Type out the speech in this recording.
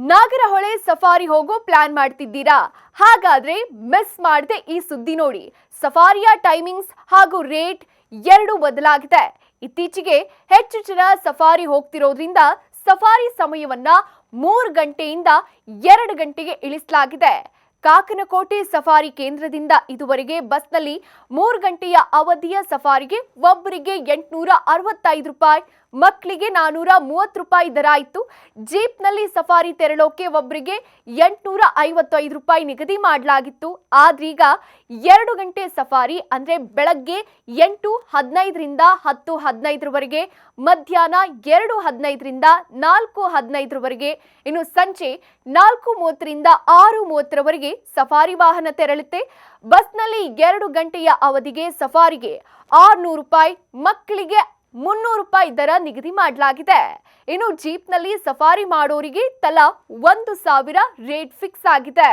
Nagarahole safari ಹೋಗೋ plan ಮಾಡ್ತಿದ್ದೀರಾ? ಹಾಗಾದ್ರೆ ಮಿಸ್ ಮಾಡದೆ ಈ ಸುದ್ದಿ ನೋಡಿ. ಸಫಾರಿಯ ಟೈಮಿಂಗ್ಸ್ ಹಾಗೂ ರೇಟ್ ಎರಡು ಬದಲಾಗಿದೆ. ಇತ್ತೀಚೆಗೆ ಹೆಚ್ಚು ಜನ ಸಫಾರಿ ಹೋಗ್ತಿರೋದ್ರಿಂದ ಸಫಾರಿ ಸಮಯವನ್ನ 3 ಗಂಟೆಯಿಂದ 2 ಗಂಟೆಗೆ ಇಳಿಸಲಾಗಿದೆ. ಕಾಕನಕೋಟೆ ಸಫಾರಿ ಕೇಂದ್ರದಿಂದ ಇದುವರೆಗೆ ಬಸ್ನಲ್ಲಿ 3 ಗಂಟೆಯ ಅವಧಿಯ ಸಫಾರಿಗೆ ಒಬ್ಬರಿಗೆ 865 ರೂಪಾಯಿ, ಮಕ್ಕಳಿಗೆ 430 ರೂಪಾಯಿ ದರ ಇತ್ತು. ಜೀಪ್ನಲ್ಲಿ ಸಫಾರಿ ತೆರಳೋಕೆ ಒಬ್ಬರಿಗೆ 855 ರೂಪಾಯಿ ನಿಗದಿ ಮಾಡಲಾಗಿತ್ತು. ಆದ್ರೀಗ 2 ಗಂಟೆ ಸಫಾರಿ ಅಂದ್ರೆ ಬೆಳಗ್ಗೆ 8:15ರಿಂದ 10:15ರವರೆಗೆ, ಮಧ್ಯಾಹ್ನ 2:15ರಿಂದ 4:15ರವರೆಗೆ, ಇನ್ನು ಸಂಜೆ 4:30ರಿಂದ 6:30ರವರೆಗೆ ಸಫಾರಿ ವಾಹನ ತೆರಳುತ್ತೆ. ಬಸ್ನಲ್ಲಿ 2 ಗಂಟೆಯ ಅವಧಿಗೆ ಸಫಾರಿಗೆ 600 ರೂಪಾಯಿ, ಮಕ್ಕಳಿಗೆ 300 ರೂಪಾಯಿ ದರ ನಿಗದಿ ಮಾಡಲಾಗಿದೆ. ಇನ್ನು ಜೀಪ್ನಲ್ಲಿ ಸಫಾರಿ ಮಾಡೋರಿಗೆ ತಲಾ 1,000 ರೇಟ್ ಫಿಕ್ಸ್ ಆಗಿದೆ.